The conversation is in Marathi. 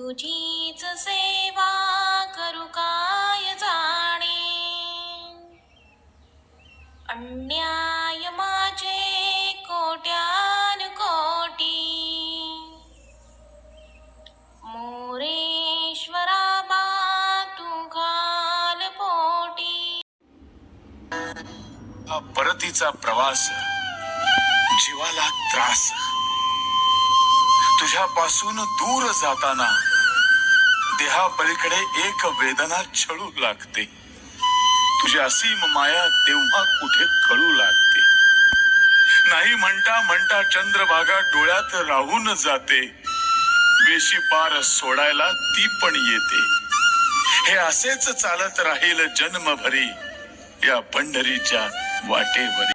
तुझीच सेवा करू काय जाणे, अन्याय माझे कोट्यान कोटी, मोरेश्वरा बा तू घाल पोटी. हा परतीचा प्रवास जीवाला त्रास, तुझ्यापासून दूर जाताना देहापलीकडे एक वेदना छळू लागते. तुझी असीम माया तेव्हा कुठे कळू लागते. नाही म्हणता म्हणता चंद्रभागा डोळ्यात राहून जाते. वेशी पार सोडायला ती पण येते. हे असेच चालत राहील जन्मभरी या पंढरीच्या वाटेवरी.